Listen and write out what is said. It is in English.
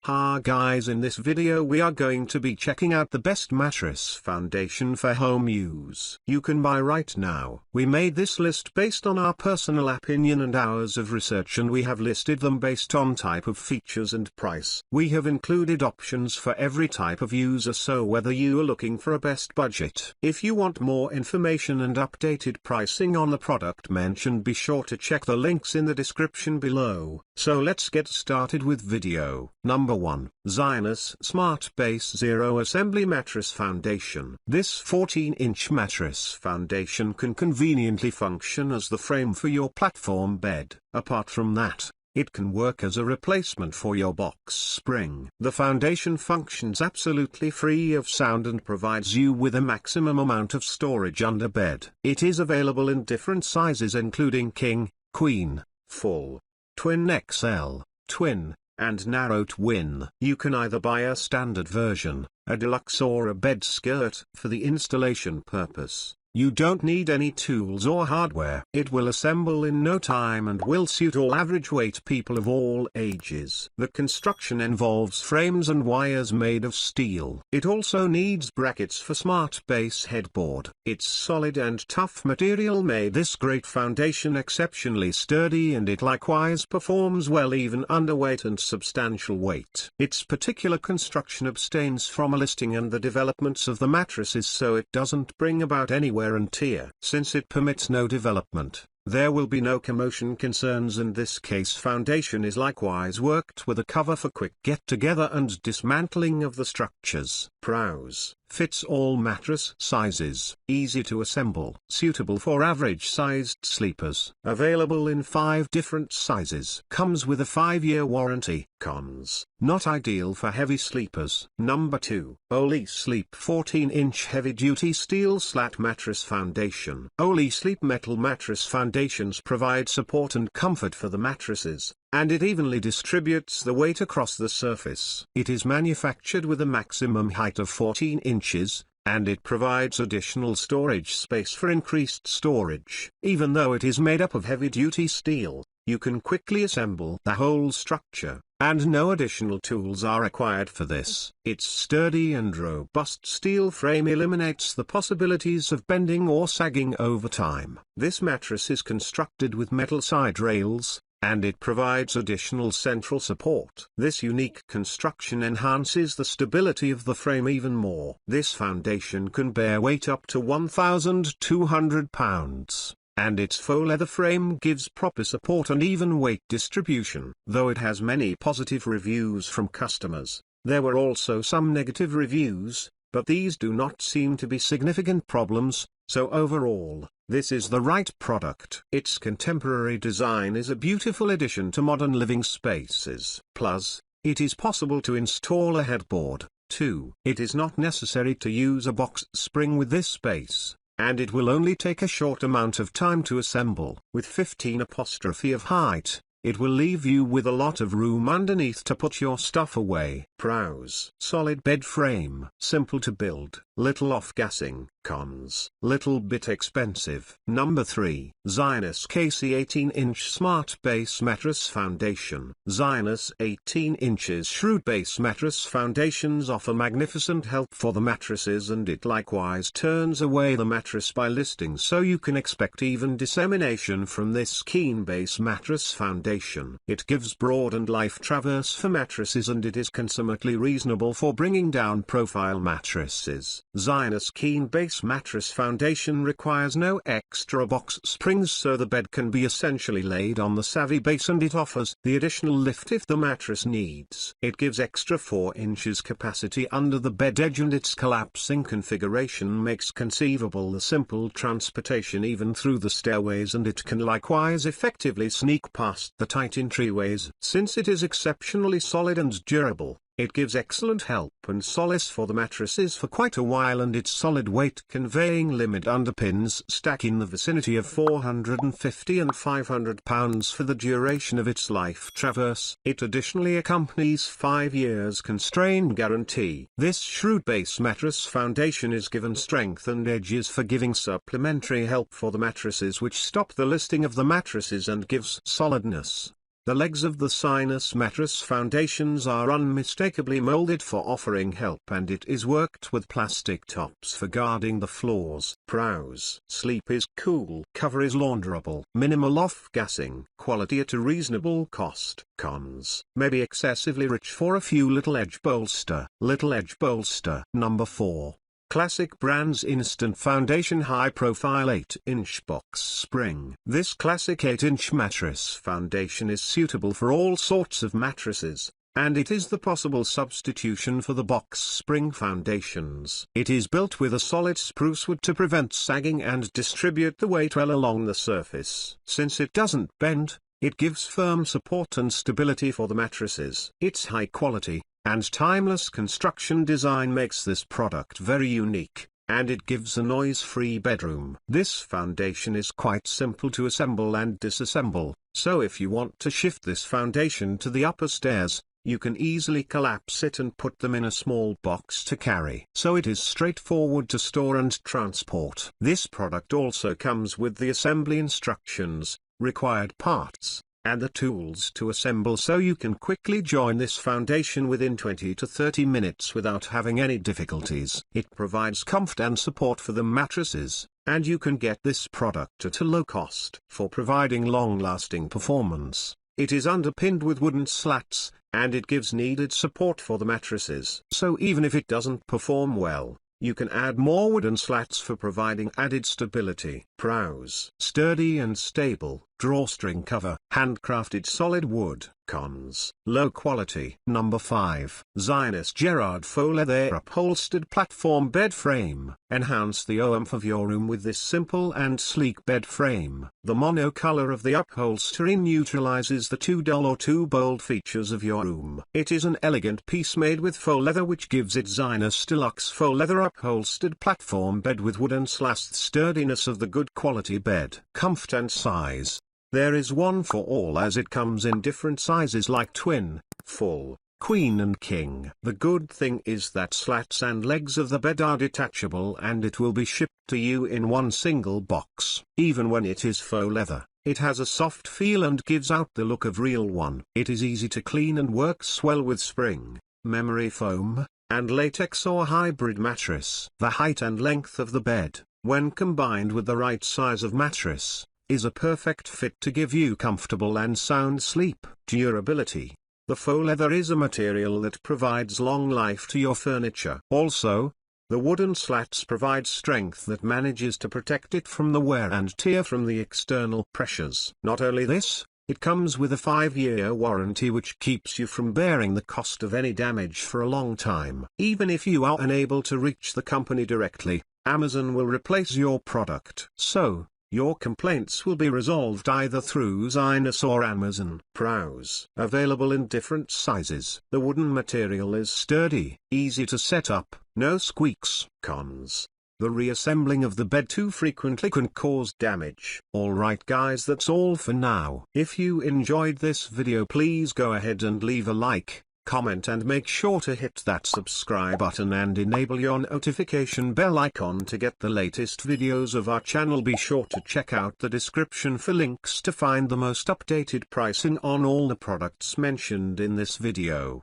Hi guys, in this video we are going to be checking out the best mattress foundation for home use you can buy right now. We made this list based on our personal opinion and hours of research, and we have listed them based on type of features and price. We have included options for every type of user, so whether you are looking for a best budget. If you want more information and updated pricing on the product mentioned, be sure to check the links in the description below. So let's get started with video. Number 1. Zinus SmartBase Zero Assembly Mattress Foundation. This 14-inch mattress foundation can conveniently function as the frame for your platform bed. Apart from that, it can work as a replacement for your box spring. The foundation functions absolutely free of sound and provides you with a maximum amount of storage under bed. It is available in different sizes including king, queen, full, twin XL, twin, and narrow twin. You can either buy a standard version, a deluxe, or a bed skirt. For the installation purpose, you don't need any tools or hardware. It will assemble in no time and will suit all average weight people of all ages. The construction involves frames and wires made of steel. It also needs brackets for SmartBase headboard. Its solid and tough material made this great foundation exceptionally sturdy, and it likewise performs well even under weight and substantial weight. Its particular construction abstains from a listing and the developments of the mattresses, so it doesn't bring about any wear and tear. Since it permits no development, there will be no commotion concerns, and this case foundation is likewise worked with a cover for quick get-together and dismantling of the structures. Pros: fits all mattress sizes, easy to assemble, suitable for average-sized sleepers, available in 5 different sizes, comes with a 5-year warranty. Cons: not ideal for heavy sleepers. Number 2. Olee Sleep 14-inch heavy-duty steel slat mattress foundation. Olee Sleep metal mattress foundations provide support and comfort for the mattresses, and it evenly distributes the weight across the surface. It is manufactured with a maximum height of 14 inches, and it provides additional storage space for increased storage. Even though it is made up of heavy-duty steel, you can quickly assemble the whole structure, and no additional tools are required for this. Its sturdy and robust steel frame eliminates the possibilities of bending or sagging over time. This mattress is constructed with metal side rails, and it provides additional central support. This unique construction enhances the stability of the frame even more. This foundation can bear weight up to 1,200 pounds. And its faux leather frame gives proper support and even weight distribution. Though it has many positive reviews from customers, there were also some negative reviews, but these do not seem to be significant problems, so overall, this is the right product. Its contemporary design is a beautiful addition to modern living spaces. Plus, it is possible to install a headboard, too. It is not necessary to use a box spring with this space, and it will only take a short amount of time to assemble. With 15 of height, it will leave you with a lot of room underneath to put your stuff away. Pros: solid bed frame, simple to build, little off-gassing. Cons: little bit expensive. Number 3. Zinus KC 18-inch Smart Base Mattress Foundation. Zinus 18 inches Shrewd Base Mattress Foundations offer magnificent help for the mattresses, and it likewise turns away the mattress by listing, so you can expect even dissemination from this keen base mattress foundation. It gives broad and life traverse for mattresses, and it is consummately reasonable for bringing down profile mattresses. Zinus Keen Base Mattress Foundation requires no extra box springs, so the bed can be essentially laid on the savvy base, and it offers the additional lift if the mattress needs. It gives extra 4 inches capacity under the bed edge, and its collapsing configuration makes conceivable the simple transportation even through the stairways, and it can likewise effectively sneak past the tight entryways. Since it is exceptionally solid and durable, it gives excellent help and solace for the mattresses for quite a while, and its solid weight conveying limit underpins stack in the vicinity of 450 and 500 pounds for the duration of its life traverse. It additionally accompanies 5 years constrained guarantee. This Shrewd Base Mattress Foundation is given strength and edges for giving supplementary help for the mattresses, which stop the listing of the mattresses and gives solidness. The legs of the Zinus mattress foundations are unmistakably molded for offering help, and it is worked with plastic tops for guarding the floors. Pros: sleep is cool, cover is launderable, minimal off-gassing, quality at a reasonable cost. Cons: may be excessively rich for a few little edge bolster. Little edge bolster. Number 4. Classic Brands Instant Foundation High Profile 8-inch Box Spring. This classic 8-inch mattress foundation is suitable for all sorts of mattresses, and it is the possible substitution for the box spring foundations. It is built with a solid spruce wood to prevent sagging and distribute the weight well along the surface. Since it doesn't bend, it gives firm support and stability for the mattresses. Its high quality and timeless construction design makes this product very unique, and it gives a noise-free bedroom. This foundation is quite simple to assemble and disassemble, so if you want to shift this foundation to the upper stairs, you can easily collapse it and put them in a small box to carry. So it is straightforward to store and transport. This product also comes with the assembly instructions, required parts, and the tools to assemble, so you can quickly join this foundation within 20 to 30 minutes without having any difficulties. It provides comfort and support for the mattresses, and you can get this product at a low cost. For providing long-lasting performance, it is underpinned with wooden slats, and it gives needed support for the mattresses. So even if it doesn't perform well, you can add more wooden slats for providing added stability. Pros: sturdy and stable, drawstring cover, handcrafted solid wood. Cons: low quality. Number 5. Zinus Gerard Faux Leather Upholstered Platform Bed Frame. Enhance the oomph of your room with this simple and sleek bed frame. The monocolor of the upholstery neutralizes the too dull or too bold features of your room. It is an elegant piece made with faux leather, which gives it Zinus Deluxe Faux Leather Upholstered Platform Bed with wooden slats. Sturdiness of the good quality bed. Comfort and size: there is one for all, as it comes in different sizes like twin, full, queen and king. The good thing is that slats and legs of the bed are detachable, and it will be shipped to you in one single box. Even when it is faux leather, it has a soft feel and gives out the look of real one. It is easy to clean and works well with spring, memory foam, and latex or hybrid mattress. The height and length of the bed, when combined with the right size of mattress, is a perfect fit to give you comfortable and sound sleep. Durability: the faux leather is a material that provides long life to your furniture. Also, the wooden slats provide strength that manages to protect it from the wear and tear from the external pressures. Not only this, it comes with a 5-year warranty, which keeps you from bearing the cost of any damage for a long time. Even if you are unable to reach the company directly, Amazon will replace your product. So, your complaints will be resolved either through Zinus or Amazon. Pros: available in different sizes. The wooden material is sturdy, easy to set up, no squeaks. Cons: the reassembling of the bed too frequently can cause damage. Alright guys, that's all for now. If you enjoyed this video, please go ahead and leave a like, comment, and make sure to hit that subscribe button and enable your notification bell icon to get the latest videos of our channel. Be sure to check out the description for links to find the most updated pricing on all the products mentioned in this video.